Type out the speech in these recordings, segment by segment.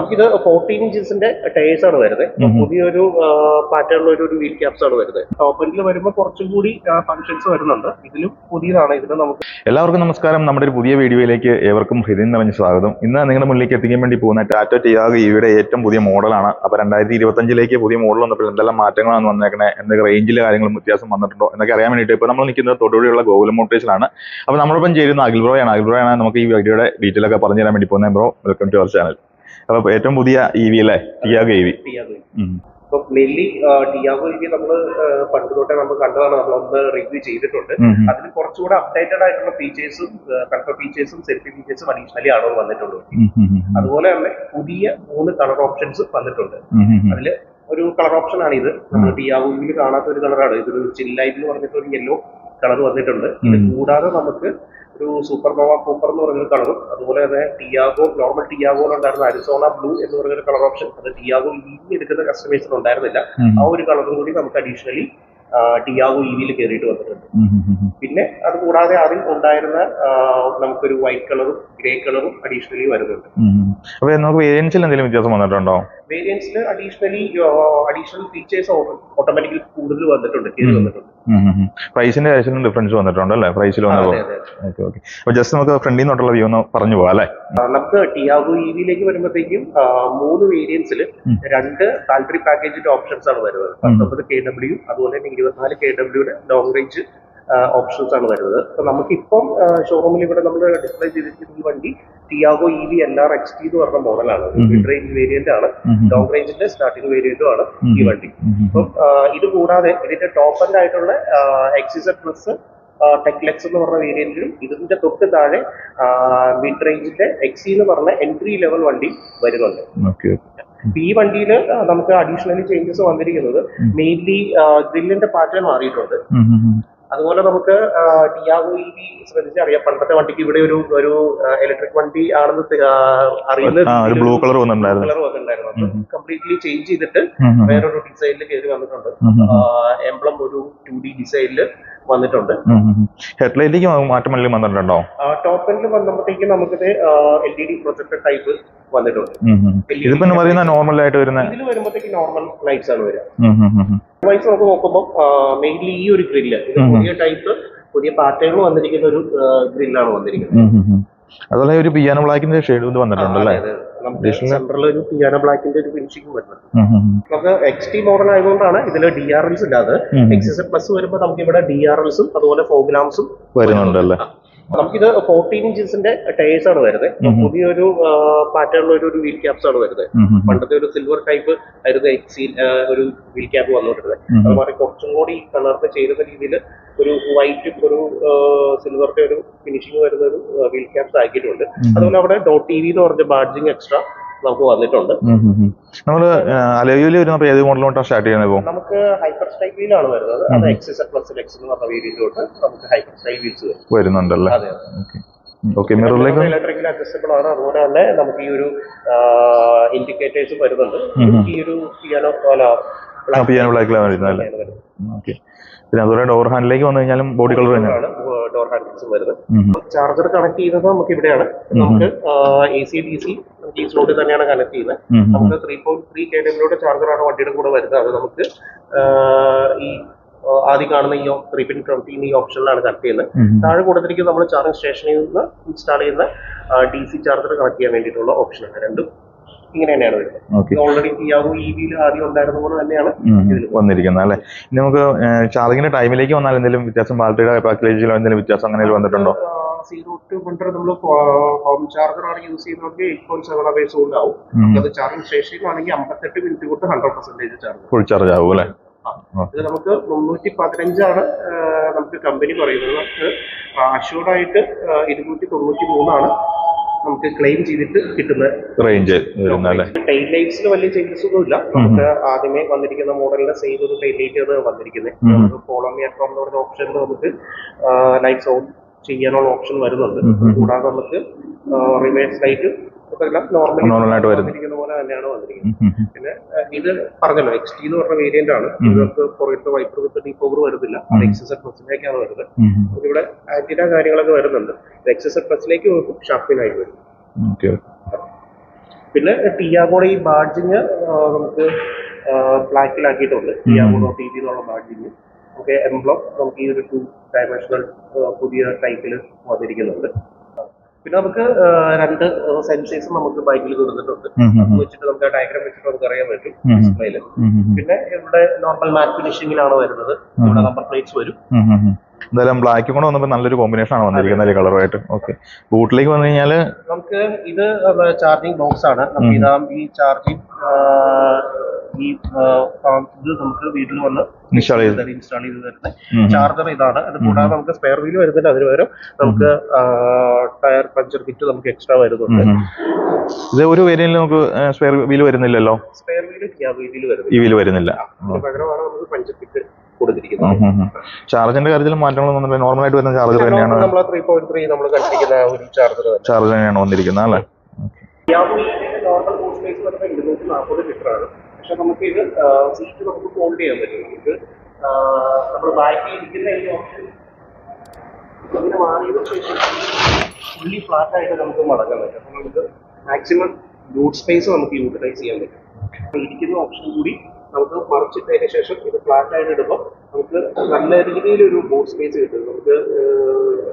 നമുക്കിത് 14 ഇഞ്ചസിന്റെ ടയേഴ്സ് ആണ് വരുന്നത്. പുതിയൊരു പാറ്റേണിലുള്ള ഒരു വീൽ ക്യാപ്സ് ആണ് വരുന്നത്. ടോപ്പ് എൻഡിൽ വരുമ്പോൾ കുറച്ചും കൂടി ഫംഗ്ഷൻസ് വരുന്നുണ്ട്. ഇതിലും പുതിയതാണ്. ഇതിന് നമുക്ക് എല്ലാവർക്കും നമസ്കാരം. നമ്മുടെ ഒരു പുതിയ വീഡിയോയിലേക്ക് ഏവർക്കും ഹൃദയം നിറഞ്ഞ സ്വാഗതം. ഇന്ന് നിങ്ങളുടെ മുന്നിലേക്ക് എത്തിക്കാൻ വേണ്ടി പോകുന്ന ടാറ്റ ടിയാഗോ ഇവിയുടെ ഏറ്റവും പുതിയ മോഡലാണ്. അപ്പോൾ 2025 പുതിയ മോഡൽ വന്നപ്പോൾ എന്തെല്ലാം മാറ്റങ്ങളാണ് വന്നേക്കണേ, എന്തൊക്കെ റേഞ്ചിലെ കാര്യങ്ങളും വ്യത്യാസം വന്നിട്ടുണ്ടോ എന്നൊക്കെ അറിയാൻ വേണ്ടിയിട്ട് ഇപ്പോൾ നമ്മൾ നിൽക്കുന്നത് തൊടുപുഴയുള്ള ഗോകുലം മോട്ടോഴ്സിലാണ്. അപ്പോൾ നമ്മളൊപ്പം ചേരുന്ന അഖിൽ ബ്രോയാണ് നമുക്ക് ഈ വീഡിയോയുടെ ഡീറ്റെയിൽ ഒക്കെ പറഞ്ഞു തരാൻ വേണ്ടി പോകുന്നത്. Bro, welcome to our channel. അപ്പോൾ ഏറ്റവും പുതിയ EV അല്ലേ, ടിയാഗോ EV. ഇപ്പം മെയിൻലി ടിയാഗോ EV നമ്മൾ പണ്ട് തൊട്ടേ നമ്മൾ കണ്ടതാണ്, നമ്മളൊന്ന് റിവ്യൂ ചെയ്തിട്ടുണ്ട്. അതിന് കുറച്ചുകൂടെ അപ്ഡേറ്റഡ് ആയിട്ടുള്ള ഫീച്ചേഴ്സും കൺട്രോൾ ഫീച്ചേഴ്സും സെൽഫി ഫീച്ചേഴ്സും അഡീഷണലി ആണ് വന്നിട്ടുള്ളത്. അതുപോലെ തന്നെ പുതിയ 3 കളർ ഓപ്ഷൻസ് വന്നിട്ടുണ്ട്. അതില് ഒരു കളർ ഓപ്ഷൻ ആണ് ഇത്. നമ്മൾ ടിയാഗോ EV കാണാത്ത ഒരു കളറാണ്. ഇതൊരു ചിൽ ലൈറ്റ് എന്ന് പറഞ്ഞിട്ട് ഒരു യെല്ലോ കളർ വന്നിട്ടുണ്ട്. ഇത് കൂടാതെ നമുക്ക് ഒരു സൂപ്പർ നോവ കൂപ്പർ എന്ന് പറഞ്ഞൊരു കളറും, അതുപോലെ തന്നെ ടിയാഗോ നോർമൽ ടിയാഗോയിലുണ്ടായിരുന്ന അരിസോണ ബ്ലൂ എന്ന് പറഞ്ഞൊരു കളർ ഓപ്ഷൻ, അത് ടിയാഗോ EV എടുക്കുന്ന കസ്റ്റമേഴ്സിന് ഉണ്ടായിരുന്നില്ല. ആ ഒരു കളറും കൂടി നമുക്ക് അഡീഷണലി ടിയാഗോ EVയിൽ കയറിയിട്ട് വന്നിട്ടുണ്ട്. പിന്നെ അത് കൂടാതെ അതിൽ ഉണ്ടായിരുന്ന നമുക്കൊരു വൈറ്റ് കളറും ഗ്രേ കളറും അഡീഷണലി വരുന്നുണ്ട്. അപ്പോൾ നമുക്ക് വേരിയൻസിൽ എന്തെങ്കിലും വ്യത്യാസം വന്നിട്ടുണ്ടോ? വേരിയൻസിൽ അഡീഷണൽ ഫീച്ചേഴ്സ് ഓട്ടോമാറ്റിക്കലി കൂടുതൽ വന്നിട്ടുണ്ട്, കയറി വന്നിട്ടുണ്ട്. പ്രൈസിന്റെ കാര്യത്തിലും ഡിഫറൻസ് വന്നിട്ടുണ്ട് അല്ലേ? പ്രൈസിൽ വന്നപ്പോൾ അപ്പോൾ ജസ്റ്റ് നമുക്ക് ഫ്രണ്ടിൽ നിന്നോട്ടുള്ള വ്യൂ ഒന്ന് പറഞ്ഞു പോകാം അല്ലേ? നമുക്ക് ടിയാഗോ EVയിലേക്ക് വരുമ്പോഴത്തേക്കും 3 വേരിയൻസിൽ 2 സാലറി പാക്കേജിന്റെ ഓപ്ഷൻസ് ആണ് വരുന്നത്. 19 kW, അതുപോലെ തന്നെ 24 kWയുടെ ലോങ് റേഞ്ച് ഓപ്ഷൻസ് ആണ് വരുന്നത്. അപ്പൊ നമുക്കിപ്പം ഷോറൂമിൽ ഇവിടെ നമ്മൾ ഡിസ്പ്ലേ ചെയ്തിരിക്കുന്ന വണ്ടി ടിയാഗോ EV LR XT എന്ന് പറഞ്ഞ മോഡലാണ്. മിഡ് റേഞ്ച് വേരിയന്റ് ആണ്, ലോങ് റേഞ്ചിന്റെ സ്റ്റാർട്ടിംഗ് വേരിയന്റും ആണ് ഈ വണ്ടി. അപ്പം ഇത് കൂടാതെ ഇതിന്റെ ടോപ്പ് എൻഡ് ആയിട്ടുള്ള XZ പ്ലസ് ടെക്ലെക്സ് എന്ന് പറഞ്ഞ വേരിയന്റിലും ഇതിന്റെ തൊട്ട് താഴെ മിഡ് റേഞ്ചിന്റെ XE എന്ന് പറഞ്ഞ എൻട്രി ലെവൽ വണ്ടി വരുന്നുണ്ട്. ഈ വണ്ടിയിൽ നമുക്ക് അഡീഷണലി ചേഞ്ചസ് വന്നിരിക്കുന്നത് മെയിൻലി ഗ്രില്ലിന്റെ പാറ്റേൺ മാറിയിട്ടുണ്ട്. അതുപോലെ നമുക്ക് ടിയാഗോ EV ശ്രദ്ധിച്ചറിയാം, പണ്ടത്തെ വണ്ടിക്ക് ഇവിടെ ഒരു ഇലക്ട്രിക് വണ്ടി ആണെന്ന് അറിയുന്നത് ബ്ലൂ കളർ വന്നിട്ടുണ്ടായിരുന്നു. കംപ്ലീറ്റ്ലി ചേഞ്ച് ചെയ്തിട്ട് വേറൊരു ഡിസൈനിൽ കയറി വന്നിട്ടുണ്ട്. എംബ്ലം ഒരു 2D ഡിസൈനിൽ വന്നിട്ടുണ്ട്. ഹെഡ്ലൈറ്റിലേക്ക് മാറ്റം വന്നിട്ടുണ്ടോ? ടോപ്പ് എൻഡിൽ വന്നപ്പോഴത്തേക്ക് നമുക്കിത് LED പ്രൊജക്ടർ ടൈപ്പ് വന്നിട്ടുണ്ട്. നോർമൽ ആയിട്ട് വരുന്ന ഇതിൽ വരുമ്പോഴത്തേക്ക് നോർമൽ ലൈറ്റ്സ് ആണ് വരിക. വൈസ് നമുക്ക് നോക്കുമ്പോൾ മെയിൻലി ഈ ഒരു ഗ്രില്ല് ഇത് പുതിയ ടൈപ്പ് പുതിയ പാറ്റേൺ വന്നിരിക്കുന്ന ഒരു ഗ്രില്ലാണ് വന്നിരിക്കുന്നത്. അതുപോലെ ഒരു പിയാനോ ബ്ലാക്കിന്റെ ഷെയ്ഡ് വന്നിട്ടുണ്ടല്ലേ? നമുക്ക് സെൻട്രൽ ഒരു പിയാനോ ബ്ലാക്കിന്റെ ഒരു ഫിനിഷിംഗ് വരുന്നത്. നമുക്ക് XT മോഡൽ ആയതുകൊണ്ടാണ് ഇതിൽ DRLs ഇല്ലാതെ. XZ പ്ലസ് വരുമ്പോൾ നമുക്ക് ഇവിടെ DRLസും അതുപോലെ ഫോഗ്ലാംസും വരുന്നുണ്ടല്ലേ? നമുക്കിത് 14 ഇഞ്ചസിന്റെ ടയേഴ്സ് ആണ് വരുന്നത്. പുതിയൊരു പാറ്റേണിലുള്ള ഒരു വീൽ ക്യാപ്സ് ആണ് വരുന്നത്. പണ്ടത്തെ ഒരു സിൽവർ ടൈപ്പ് ആയിരുന്നു ഒരു വീൽ ക്യാപ്പ് വന്നുകൊണ്ടിരുന്നത്. അതുപോലെ കുറച്ചും കൂടി കളറിന് ചെയ്യുന്ന രീതിയിൽ ഒരു വൈറ്റും ഒരു സിൽവറിന്റെ ഒരു ഫിനിഷിംഗ് വരുന്ന ഒരു വീൽ ക്യാപ്സ് ആക്കിയിട്ടുണ്ട്. അതുപോലെ അവിടെ .EV എന്ന് പറഞ്ഞ ബാഡ്ജിങ് എക്സ്ട്രാ നമുക്ക് വന്നിട്ടുണ്ട്. നമ്മള് അലോയിൽ വരുന്നപ്പോൾ ഏത് മോഡലോട്ടാണ് സ്റ്റാർട്ട് ചെയ്യുന്നത്? നമുക്ക് ഹൈപ്പർ സ്റ്റൈൽ വീലാണ് വരുന്നത്. അത് XZ പ്ലസ് X എന്ന് പറഞ്ഞ വേരിയന്റിലോട്ട് നമുക്ക് ഹൈപ്പർ സ്റ്റൈൽ വീൽസ് വരുന്നുണ്ടല്ലേ? ഇലക്ട്രിക്കൽ അഡ്ജസ്റ്റബിൾ ആണ്. അതുപോലെ തന്നെ നമുക്ക് ഈ ഒരു ഇൻഡിക്കേറ്റേഴ്സും വരുന്നുണ്ട്. ഈ ഒരു പിയാനോ ബ്ലാക്കിലാണ് വരുന്നത്. പിന്നെ അതുപോലെ ഡോർ ഹാൻഡിലേക്ക് വന്നു കഴിഞ്ഞാലും ബോഡി കളർ തന്നെയാണ് ഡോർ ഹാൻഡിൽസ് വരുന്നത്. ചാർജർ കണക്ട് ചെയ്യുന്നത് നമുക്ക് ഇവിടെയാണ്. നമുക്ക് AC DC ഈ സ്ലോട്ടിൽ തന്നെയാണ് കണക്ട് ചെയ്യുന്നത്. നമുക്ക് 3.3 kW ചാർജറാണ് വണ്ടിയുടെ കൂടെ വരുന്നത്. അത് നമുക്ക് ഈ ആദ്യം കാണുന്ന ഈ 3.20 ഈ ഓപ്ഷനിലാണ് കണക്ട് ചെയ്യുന്നത്. താഴെ കൊടുത്തിരിക്കുന്നത് നമ്മൾ ചാർജിങ് സ്റ്റേഷനിൽ നിന്ന് ഇൻസ്റ്റാൾ ചെയ്യുന്ന DC ചാർജർ കണക്ട് ചെയ്യാൻ വേണ്ടിയിട്ടുള്ള ഓപ്ഷനാണ്. രണ്ടും ഇങ്ങനെ തന്നെയാണ് വരുന്നത്. ഓൾറെഡി ടിയാഗോ EVയിൽ ആദ്യം ഉണ്ടായിരുന്ന പോലെ തന്നെയാണ് വന്നിരിക്കുന്നത് അല്ലെ? നമുക്ക് ചാർജിങ്ങിന്റെ ടൈമിലേക്ക് വന്നാൽ എന്തെങ്കിലും വ്യത്യാസം, ബാറ്ററിയുടെ പാക്കേജിലോ എന്തെങ്കിലും വ്യത്യാസം അങ്ങനെ വന്നിട്ടുണ്ടോ? 0 to 100 നമ്മൾ ഹോം ചാർജർ ആണ് യൂസ് ചെയ്യുന്നവർക്ക് 8.7 hours ഉണ്ടാവും. അത് ചാർജിങ് സ്റ്റേഷനിലാണെങ്കിൽ 58 മിനിറ്റ് കൊണ്ട് 100% ചാർജ് ഫുൾ ചാർജ് ആവും അല്ലെ? ഇത് നമുക്ക് 315 നമുക്ക് കമ്പനി പറയുന്നത്. നമുക്ക് അഷ്യൂർഡ് ആയിട്ട് 293 നമുക്ക് ക്ലെയിം ചെയ്തിട്ട് കിട്ടുന്ന റേഞ്ച്. ടൈൽ ലൈറ്റ്സിൽ വലിയ ചേഞ്ചസ് ഒന്നും ഇല്ല. നമുക്ക് ആദ്യമേ വന്നിരിക്കുന്ന മോഡലിന്റെ സെയിം ഒരു ടൈൽ ലൈറ്റ് വന്നിരിക്കുന്നത്. നമുക്ക് ഫോളോ മീ അറ്റ് ഹോം എന്ന് പറഞ്ഞ ഓപ്ഷനിൽ നമുക്ക് ലൈറ്റ്സ് ഓൺ ചെയ്യാനുള്ള ഓപ്ഷൻ വരുന്നുണ്ട്. കൂടാതെ നമുക്ക് റിവേഴ്സ് ലൈറ്റ് നോർമലായിട്ട് വന്നിരിക്കുന്ന പോലെ തന്നെയാണ് വന്നിരിക്കുന്നത്. പിന്നെ ഇത് പറഞ്ഞല്ലോ XT എന്ന് പറഞ്ഞ വേരിയന്റ് ആണ്. ഇവർക്ക് പുറത്ത് വൈപ്പർ വിത്ത് ഡീപോവർ വരുന്നില്ല. അത് XZ പ്ലസിലേക്കാണ് വരുന്നത്. ഇവിടെ ആന്റിന കാര്യങ്ങളൊക്കെ വരുന്നുണ്ട്. XZ പ്ലസിലേക്ക് ഷാർപ്പിനായിട്ട് വരും. പിന്നെ ടിയാഗോടെ ഈ ബാഡ്ജിങ് നമുക്ക് ബ്ലാക്കിലാക്കിയിട്ടുണ്ട്. ടിയാഗോ ടി വി എന്നുള്ള ബാഡ്ജിങ് നമുക്ക് എംബ്ലം നമുക്ക് ഈ ഒരു 2 ഡയമെൻഷണൽ പുതിയ ടൈപ്പിൽ വന്നിരിക്കുന്നുണ്ട്. പിന്നെ നമുക്ക് 2 സെൻസേഴ്സ് നമുക്ക് ബൈക്കിൽ കൊടുത്തിട്ടുണ്ട്. അത് വെച്ചിട്ട് നമുക്ക് ആ ഡയഗ്രാം വെച്ചിട്ട് നമുക്ക് അറിയാൻ പറ്റും ഡിസ്പ്ലേയില്. പിന്നെ ഇവിടെ നോർമൽ മാറ്റ് ഫിനിഷിംഗിലാണ് വരുന്നത്. ഇവിടെ നമ്പർ പ്ലേറ്റ്സ് വരും. എന്തായാലും ബ്ലാക്ക് കൂടെ വന്നപ്പോൾ നല്ലൊരു കോമ്പിനേഷൻ ആണ് വന്നിരിക്കുന്നത് കളറുമായിട്ട്. ഓക്കെ, ബൂട്ടിലേക്ക് വന്നു കഴിഞ്ഞാൽ നമുക്ക് ഇത് ചാർജിങ് ബോക്സ് ആണ്. നമുക്ക് ഇതാ ഈ ചാർജിങ് ഇത് നമുക്ക് വീട്ടിൽ വന്ന് ഇൻസ്റ്റാൾ ചെയ്ത് തരുന്ന ചാർജർ ഇതാണ്. അത് കൂടാതെ നമുക്ക് സ്പെയർ വീൽ വരുന്നില്ല. അതിന് പകരം നമുക്ക് ടയർ പഞ്ചർ കിറ്റ് നമുക്ക് എക്സ്ട്രാ വരുന്നുണ്ട്. ഇത് ഒരു വേരിയന്റിൽ നമുക്ക് സ്പെയർ വീൽ വരുന്നില്ലല്ലോ. സ്പെയർ വീൽ ഈ വീൽ വരുന്നില്ല. പകരമാണ് നമുക്ക് പഞ്ചർ കിറ്റ് കൊടുത്തിരിക്കുന്നത്. ചാർജിന്റെ കാര്യത്തിൽ മാറ്റങ്ങളൊന്നും നോർമൽ ആയിട്ട് വരുന്ന ചാർജർ തന്നെയാണ്. നമ്മൾ 3.3 നമ്മൾ കണ്ടിരിക്കുന്ന ഒരു ചാർജർ തന്നെയാണ് വന്നിരിക്കുന്നത് അല്ലേ. നോർമൽ ബൂട്ട് സ്പേസ് വരുന്നത് 240 ലിറ്റർ ആണ്. പക്ഷെ നമുക്ക് ഇത് സീറ്റ് നമുക്ക് ഫോൾഡ് ചെയ്യാൻ പറ്റും. നമുക്ക് നമ്മൾ ബാക്കിൽ ഇരിക്കുന്ന ഈ ഓപ്ഷൻ അങ്ങനെ മാറിയതിനു ശേഷം ഫുള്ളി ഫ്ലാറ്റ് ആയിട്ട് നമുക്ക് മടക്കാൻ പറ്റും. അപ്പോൾ നമുക്ക് മാക്സിമം ബൂട്ട് സ്പേസ് നമുക്ക് യൂട്ടിലൈസ് ചെയ്യാൻ പറ്റും. ഇരിക്കുന്ന ഓപ്ഷൻ കൂടി നമുക്ക് മറിച്ചിട്ടതിന് ശേഷം ഇത് ഫ്ലാറ്റ് ആയിട്ട് ഇടുമ്പോൾ നമുക്ക് നല്ല രീതിയിലൊരു ബൂട്ട് സ്പേസ് കിട്ടും. നമുക്ക്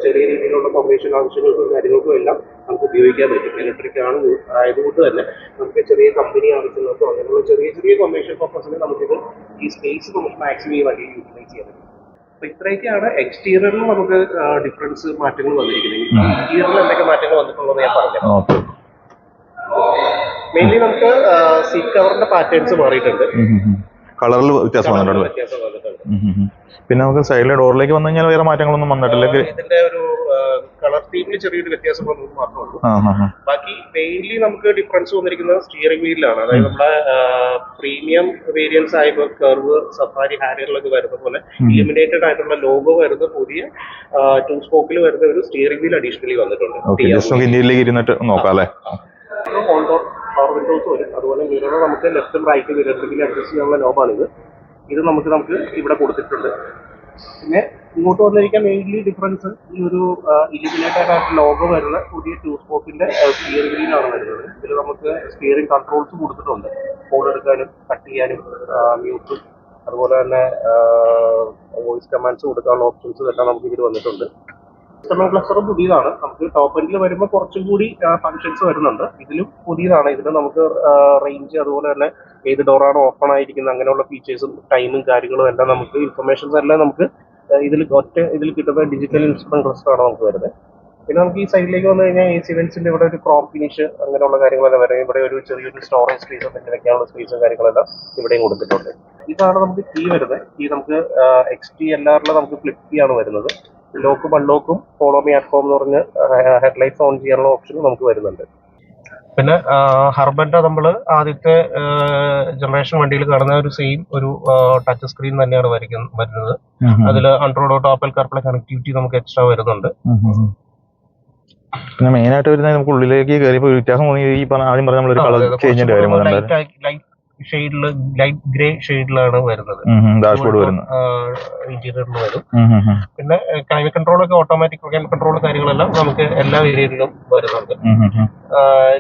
ചെറിയ രീതിയിലുള്ള കൊമേഴ്ഷ്യൽ ആവശ്യങ്ങൾക്കും കാര്യങ്ങൾക്കും എല്ലാം നമുക്ക് ഉപയോഗിക്കാൻ പറ്റും. ഇലക്ട്രിക് ആണ് ആയതുകൊണ്ട് തന്നെ നമുക്ക് ചെറിയ കമ്പനി ആവശ്യങ്ങൾക്കോ അങ്ങനെയുള്ള ചെറിയ ചെറിയ കൊമേഴ്ഷ്യൽ പർപ്പസിന് നമുക്കിത് ഈ സ്പേസ് നമുക്ക് മാക്സിമം ഈ വണ്ടിയിൽ യൂട്ടിലൈസ് ചെയ്യാൻ പറ്റും. അപ്പോൾ ഇത്രയൊക്കെയാണ് എക്സ്റ്റീരിയറിൽ നമുക്ക് ഡിഫറൻസ് മാറ്റങ്ങൾ വന്നിരിക്കുന്നത്. ഇന്റീരിയറിൽ എന്തൊക്കെ മാറ്റങ്ങൾ വന്നിട്ടുള്ളത് ഞാൻ പറഞ്ഞു. മെയിൻലി നമുക്ക് സീറ്റ് കവറിന്റെ പാറ്റേൺസ് മാറിയിട്ടുണ്ട്. കളറിൽ വ്യത്യാസം വന്നിട്ടുണ്ട്. പിന്നെ നമുക്ക് സൈഡിലെ ഡോറിലേക്ക് വന്നു കഴിഞ്ഞാൽ വേറെ മാറ്റങ്ങളൊന്നും വന്നിട്ടില്ല. ഇതിന്റെ ഒരു കളർ തീമിൽ ചെറിയൊരു വ്യത്യാസം വന്നത് മാത്രമേ ഉള്ളൂ. ബാക്കി മെയിൻലി നമുക്ക് ഡിഫറൻസ് വന്നിരിക്കുന്നത് സ്റ്റിയറിംഗ് വീലിലാണ്. അതായത് നമ്മുടെ പ്രീമിയം വേരിയൻസ് ആയപ്പോൾ കർവ് സഫാരി ഹാരിയറിലൊക്കെ വരുന്ന പോലെ ഇലിമിനേറ്റഡ് ആയിട്ടുള്ള ലോഗോ വരുന്ന പുതിയ 2 സ്പോക്കിൽ വരുന്ന ഒരു സ്റ്റിയറിംഗ് വീൽ അഡീഷണലി വന്നിട്ടുണ്ട്. പവർ വിൻഡോസ് വരും. അതുപോലെ മിറർ നമുക്ക് ലെഫ്റ്റും റൈറ്റും ഇലക്ട്രിക്കലി അഡ്ജസ്റ്റ് ചെയ്യാനുള്ള നോബാണിത്. ഇത് നമുക്ക് ഇവിടെ കൊടുത്തിട്ടുണ്ട്. പിന്നെ ഇങ്ങോട്ട് വന്നിരിക്കാൻ മെയിൻലി ഡിഫറൻസ് ഈ ഒരു ഇലിമിനേറ്റഡ് ആയിട്ട് ലോഗോ വരുന്ന പുതിയ 2 സ്പോക്കിന്റെ സ്റ്റിയറിംഗ് വീലാണ് വരുന്നത്. ഇതിൽ നമുക്ക് സ്റ്റിയറിംഗ് കൺട്രോൾസ് കൊടുത്തിട്ടുണ്ട്. ഫോൺ എടുക്കാനും കട്ട് ചെയ്യാനും മ്യൂട്ടും അതുപോലെ തന്നെ വോയിസ് കമാൻഡ്സ് കൊടുക്കാനുള്ള ഓപ്ഷൻസ് എല്ലാം നമുക്ക് ഇതിൽ വന്നിട്ടുണ്ട്. ഇൻസ്ട്രുമെന്റ് ക്ലസ്റ്ററും പുതിയതാണ്. നമുക്ക് ടോപ്പ് എൻഡിൽ വരുമ്പോൾ കുറച്ചും കൂടി ഫങ്ഷൻസ് വരുന്നുണ്ട്. ഇതിലും പുതിയതാണ്. ഇതിൽ നമുക്ക് റേഞ്ച് അതുപോലെ തന്നെ ഏത് ഡോറാണ് ഓപ്പൺ ആയിരിക്കുന്നത് അങ്ങനെയുള്ള ഫീച്ചേഴ്സും ടൈമും കാര്യങ്ങളും എല്ലാം നമുക്ക് ഇൻഫർമേഷൻസ് എല്ലാം നമുക്ക് ഇതിൽ കിട്ടുന്ന ഡിജിറ്റൽ ഇൻസ്ട്രുമെന്റ് ക്ലസ്റ്റർ ആണ് നമുക്ക് വരുന്നത്. പിന്നെ നമുക്ക് ഈ സൈഡിലേക്ക് വന്നു കഴിഞ്ഞാൽ AC വെന്റ്സിന്റെ ഇവിടെ ഒരു ക്രോം ഫിനിഷ് അങ്ങനെയുള്ള കാര്യങ്ങളെല്ലാം വരും. ഇവിടെ ഒരു ചെറിയൊരു സ്റ്റോറേജ് സ്പേസ് എന്തെങ്കിലും വെക്കാനുള്ള സ്പേസും കാര്യങ്ങളെല്ലാം ഇവിടെയും കൊടുത്തിട്ടുണ്ട്. ഇതാണ് നമുക്ക് കീ വരുന്നത്. ഈ നമുക്ക് XT-LR നമുക്ക് ഫ്ലിപ്പ് കീ ആണ് വരുന്നത്. ലോക്കും അൺലോക്കും ഫോളോ മീ അറ്റ് ഹോം എന്ന് പറഞ്ഞ് ഹെഡ്ലൈറ്റ്സ് ഓൺ ചെയ്യാനുള്ള ഓപ്ഷൻ നമുക്ക് വരുന്നുണ്ട്. പിന്നെ ഹർബന്റെ നമ്മൾ ആദ്യത്തെ ജനറേഷൻ വണ്ടിയിൽ കാണുന്ന ഒരു സെയിം ഒരു ടച്ച് സ്ക്രീൻ തന്നെയാണ് വരുന്നത്. അതിൽ Android auto apple CarPlay connectivity നമുക്ക് എക്സ്ട്രാ വരുന്നുണ്ട്. പിന്നെ മെയിൻ ആയിട്ട് വരുന്നത് നമുക്ക് ഉള്ളിലേക്ക് കയറിയപ്പോൾ വ്യത്യാസം തോന്നി. ഈ ആദ്യം പറഞ്ഞ നമ്മളൊരു കളർ ചേഞ്ചിന്റെ കാര്യം ഷെയ്ഡില് ലൈറ്റ് ഗ്രേ ഷെയ്ഡിലാണ് വരുന്നത്. ഡാഷ്ബോർഡ് വരുന്നത് ഇന്റീരിയറിൽ വരും. പിന്നെ ക്ലൈമറ്റ് കൺട്രോൾ ഒക്കെ ഓട്ടോമാറ്റിക് ക്ലൈമറ്റ് കൺട്രോൾ കാര്യങ്ങളെല്ലാം നമുക്ക് എല്ലാ വേരിയന്റിലും വരുന്നുണ്ട്.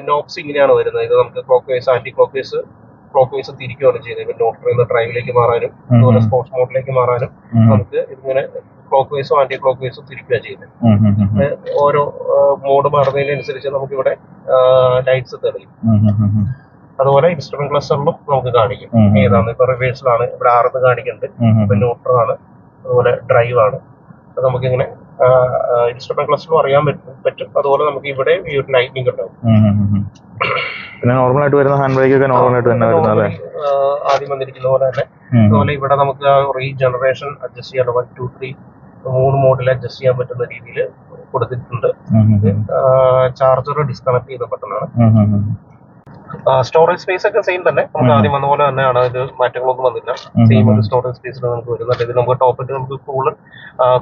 നോബ്സ് ഇങ്ങനെയാണ് വരുന്നത്. ഇത് നമുക്ക് clockwise anticlockwise തിരിക്കുകയാണ് ചെയ്യുന്നത്. നോട്ടറിൽ നിന്ന് ഡ്രൈവിലേക്ക് മാറാനും അതുപോലെ സ്പോർട്സ് മോഡിലേക്ക് മാറാനും നമുക്ക് ഇതിങ്ങനെ ക്ലോക്ക് വൈസും ആന്റി ക്ലോക്ക് വൈസും തിരിക്കുക ചെയ്യുന്നത്. ഓരോ മോഡ് മാറുന്നതിനനുസരിച്ച് നമുക്കിവിടെ ലൈറ്റ്സ് തെളിയും. അതുപോലെ ഇൻസ്ട്രുമെന്റ് ക്ലസ്റ്ററിലും നമുക്ക് കാണിക്കും ഏതാണ്. ഇപ്പൊ റിവേഴ്സിലാണ് ഇവിടെ 6 കാണിക്കുന്നുണ്ട്. ഇപ്പൊ ന്യൂട്രലാണ് അതുപോലെ ഡ്രൈവ് ആണ്. അത് നമുക്കിങ്ങനെ ഇൻസ്ട്രുമെന്റ് ക്ലസ്റ്ററിലും അറിയാൻ പറ്റും. അതുപോലെ നമുക്ക് ഇവിടെ ലൈറ്റിംഗ് ഉണ്ടാവും. പിന്നെ നോർമൽ ആയിട്ട് വരുന്ന ഹാൻഡ് ബ്രേക്ക് ഒക്കെ നോർമൽ ആയിട്ട് തന്നെ വരുന്നത് ആദ്യം വന്നിരിക്കുന്ന പോലെ തന്നെ. അതുപോലെ ഇവിടെ നമുക്ക് റീജനറേഷൻ അഡ്ജസ്റ്റ് ചെയ്യാൻ 1, 2, 3 3 മോഡിൽ അഡ്ജസ്റ്റ് ചെയ്യാൻ പറ്റുന്ന രീതിയിൽ കൊടുത്തിട്ടുണ്ട്. ചാർജർ ഡിസ്കണക്ട് ചെയ്ത ബട്ടണാണ്. സ്റ്റോറേജ് സ്പേസ് ഒക്കെ സെയിം തന്നെ. നമുക്ക് ആദ്യം വന്ന പോലെ തന്നെയാണ്. ഇത് മാറ്റങ്ങളൊന്നും വന്നില്ല. സെയിം ഒരു സ്റ്റോറേജ് സ്പേസിൽ നമുക്ക് വരുന്നുണ്ട്. ഇത് നമുക്ക് ടോപ്പിൽ നമുക്ക്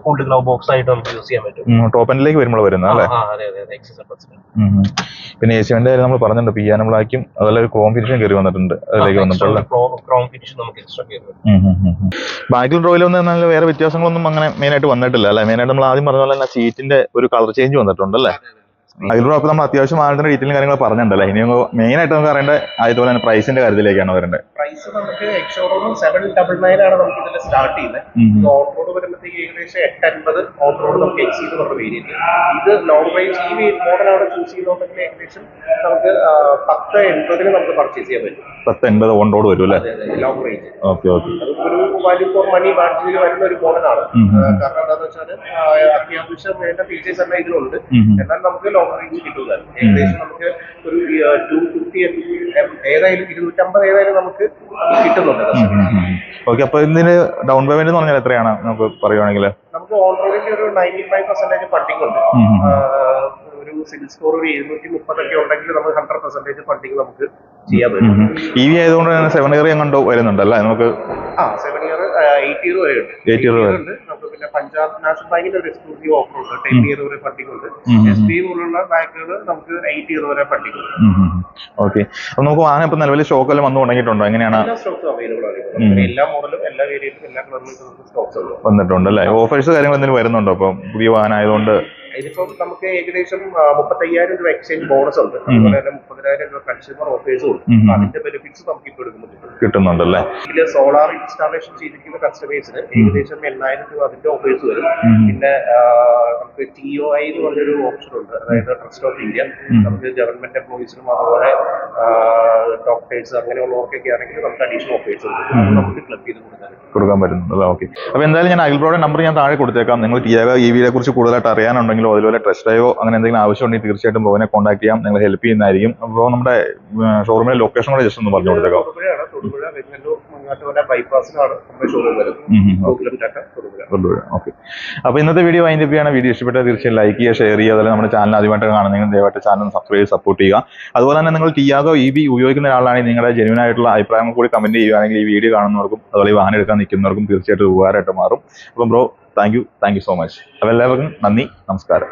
കൂൾഡ് ഗ്ലൗ ബോക്സ് ആയിട്ട് നമുക്ക് യൂസ് ചെയ്യാൻ പറ്റും. ടോപ്പ് എൻഡിലേക്ക് വരുമ്പോൾ വരുന്നത് അല്ലേ? പിന്നെ AC വണ്ടി നമ്മൾ പറഞ്ഞിട്ടുണ്ട് പിയാനോ ബ്ലാക്കും അതുപോലെ ഒരു ക്രോം ഫിനിഷും കയറി വന്നിട്ടുണ്ട്. അതിലേക്ക് വന്നിട്ടുള്ള ക്രോം ഫിനിഷ് നമുക്ക് എക്സ്ട്രാ കയറി. ബാക്കിൽ ഡ്രോയിലൊന്നും എന്നാൽ വേറെ വ്യത്യാസങ്ങളൊന്നും അങ്ങനെ മെയിൻ ആയിട്ട് വന്നിട്ടില്ല അല്ലെ? മെയിൻ ആയിട്ട് നമ്മൾ ആദ്യം പറഞ്ഞ പോലെ തന്നെ സീറ്റിന്റെ ഒരു കളർ ചേഞ്ച് വന്നിട്ടുണ്ട് അല്ലേ? അതിലൂടെ അപ്പോൾ നമ്മൾ അത്യാവശ്യം വാഹനത്തിന്റെ ഡീറ്റെയിലും കാര്യങ്ങൾ പറഞ്ഞിട്ടുണ്ടല്ലേ. ഇനി മെയിൻ ആയിട്ട് നമുക്ക് അറിയേണ്ട അതുപോലെ തന്നെ പ്രൈസിന്റെ കാര്യത്തിലേക്കാണ് വരേണ്ടത്. പ്രൈസ് നമുക്ക് എക്സ്ഷോറൂം 799 ആണ് നമുക്ക് ഇതിൽ സ്റ്റാർട്ട് ചെയ്യുന്നത്. ഓൺ റോഡ് വരുമ്പോഴത്തേക്ക് ഏകദേശം 850 ഓൺ റോഡ് നമുക്ക് എക്സീഡ് എന്ന് പറഞ്ഞ വേരിയന്റ്. ഇത് ലോങ് റേഞ്ച് ഈ മോഡലാണ് ചൂസ് ചെയ്യുന്നതെങ്കിൽ ഏകദേശം നമുക്ക് 1080 നമുക്ക് പർച്ചേസ് ചെയ്യാൻ പറ്റും. 1080 ഓൺ റോഡ് വരും അല്ലേ? Long range. Okay okay. അതൊരു വാല്യൂ ഫോർ മണി ബാഡ്ജിൽ വരുന്ന ഒരു മോഡലാണ്. കാരണം എന്താണെന്ന് വെച്ചാൽ അത്യാവശ്യം വേണ്ട ഫീച്ചേഴ്സ് എല്ലാം ഇതിലുണ്ട്. എന്നാൽ നമുക്ക് ലോങ് റേഞ്ച് കിട്ടുന്നത് ഏകദേശം നമുക്ക് ഒരു 250 ഏതായാലും 250 ഏതായാലും നമുക്ക് കിട്ടുന്നുണ്ട്. ഓക്കെ. അപ്പൊ ഇതിന് ഡൗൺ പേയ്മെന്റ് എന്ന് പറഞ്ഞാൽ എത്രയാണ് നമുക്ക് പറയുവാണെങ്കിൽ? നമുക്ക് ഓൺ റോഡിന്റെ ഒരു 95% ഫണ്ടിങ് ഉണ്ട്. ഒരു സിവിൽ സ്കോർ ഒരു 730 ഒക്കെ ഉണ്ടെങ്കിൽ നമുക്ക് 100% ഫണ്ടിങ് നമുക്ക് ചെയ്യാൻ പറ്റും. EV ആയതുകൊണ്ട് തന്നെ 7 ഇയർ കണ്ടോ വരുന്നുണ്ടല്ലേ നമുക്ക്? 7 ഇയർ 8 ഇയർ വരെ ഉണ്ട്. 8 ഇയർ ഉണ്ട്. നമുക്ക് പിന്നെ പഞ്ചാബ് നാഷണൽ ബാങ്കിന്റെ ഒരു എക്സ്ക്ലൂസീവ് ഓഫർ ഉണ്ട്. 10 ഇയർ വരെ ഫണ്ടിങ് ഉണ്ട്. SBI പോലുള്ള ബാങ്കുകൾ നമുക്ക് 8 ഇയർ വരെ ഫണ്ടിങ് ഉണ്ട്. ഓക്കെ. അപ്പൊ നമുക്ക് വാഹനം ഇപ്പൊ നിലവിൽ സ്റ്റോക്ക് എല്ലാം വന്നു തുടങ്ങിയിട്ടുണ്ടോ? എങ്ങനെയാണ്? എല്ലാ സ്റ്റോക്സും അവൈലബിൾ ആണ്. എല്ലാ മോഡലും എല്ലാ വേരിയന്റും എല്ലാ കളറിലും സ്റ്റോക്സ് ഉണ്ട്. വന്നിട്ടുണ്ട് അല്ലേ? ഓഫേഴ്സ് കാര്യങ്ങൾ എന്തെങ്കിലും വരുന്നുണ്ടോ? അപ്പൊ പുതിയ വാഹനം ആയതുകൊണ്ട് ഇതിപ്പം നമുക്ക് ഏകദേശം 35,000 രൂപ എക്സ്ചേഞ്ച് ബോണസ് ഉണ്ട്. അതുപോലെ തന്നെ 30,000 രൂപ കൺസ്യൂമർ ഓഫേഴ്സും ഉണ്ട്. അതിന്റെ ബെനിഫിറ്റ്സ് നമുക്ക് ഇപ്പോൾ കിട്ടുന്നുണ്ടല്ലേ? ഇതിൽ സോളാർ ഇൻസ്റ്റാളേഷൻ ചെയ്തിരിക്കുന്ന കസ്റ്റമേഴ്സിന് ഏകദേശം 8,000 രൂപ അതിന്റെ ഓഫേഴ്സ് വരും. പിന്നെ നമുക്ക് TOI എന്ന് പറഞ്ഞൊരു ഓപ്ഷൻ ഉണ്ട്. അതായത് ട്രസ്റ്റ് ഓഫ് ഇന്ത്യ. നമുക്ക് ഗവൺമെന്റ് എംപ്ലോയീസിനും അതുപോലെ ഡോക്ടേഴ്സ് അങ്ങനെയുള്ളവർക്കൊക്കെ ആണെങ്കിൽ നമുക്ക് അഡീഷണൽ ഓഫേഴ്സ് ഉണ്ട്. നമുക്ക് ക്ലബ് ചെയ്ത് കൊടുക്കാൻ പറ്റുന്നുണ്ടല്ലോ. ഓക്കെ. അപ്പൊ എന്തായാലും ഞാൻ അഖിൽ ബ്രോയുടെ നമ്പർ ഞാൻ താഴെ കൊടുത്തേക്കാം. നിങ്ങൾ ടിയാഗോ EVയെ കുറിച്ച് കൂടുതലായിട്ട് അറിയാനുണ്ടെങ്കിലോ അതുപോലെ ടെസ്റ്റ് ഡ്രൈവോ അങ്ങനെ എന്തെങ്കിലും ആവശ്യമുണ്ടെങ്കിൽ തീർച്ചയായിട്ടും ബ്രോനെ കോൺടാക്ട് ചെയ്യാം. നിങ്ങൾ ഹെൽപ്പ് ചെയ്യുന്നതായിരിക്കും. അപ്പോൾ നമ്മുടെ ഷോറൂമിലെ ലൊക്കേഷൻ കൂടെ ജസ്റ്റ് ഒന്ന് പറഞ്ഞു കൊടുത്തേക്കാം. തൊടുപുഴ വെങ്ങല്ലൂർ മങ്ങാട്ടുകര ബൈപ്പാസിലാണ് നമ്മുടെ ഷോറൂം വരുന്നത്. ഓക്കെ. അപ്പൊ ഇന്നത്തെ വീഡിയോ വൈൻഡപ്പ് ചെയ്യാണ്. വീഡിയോ ഇഷ്ടപ്പെട്ടാൽ തീർച്ചയായും ലൈക്ക് ചെയ്യുക, ഷെയർ ചെയ്യുക. അതുപോലെ നമ്മുടെ ചാനൽ ആദ്യമായിട്ട് കാണുന്നെങ്കിൽ ദയവായിട്ട് ചാനൽ സബ്സ്ക്രൈബ് സപ്പോർട്ട് ചെയ്യുക. അതുപോലെ തന്നെ നിങ്ങൾ ടിയാഗോ EV ഉപയോഗിക്കുന്ന ഒരാളാണെങ്കിൽ നിങ്ങളുടെ ജെന്യൂൻ ആയിട്ടുള്ള അഭിപ്രായങ്ങൾ കൂടി കമന്റ് ചെയ്യുകയാണെങ്കിൽ ഈ വീഡിയോ കാണുന്നവർക്കും അതുപോലെ ഈ വാഹനം എടുക്കാൻ നിൽക്കുന്നവർക്കും തീർച്ചയായിട്ടും ഉപകാരമായിട്ട് മാറും. അപ്പം bro thank you so much. അപ്പോൾ എല്ലാവർക്കും നന്ദി, നമസ്കാരം.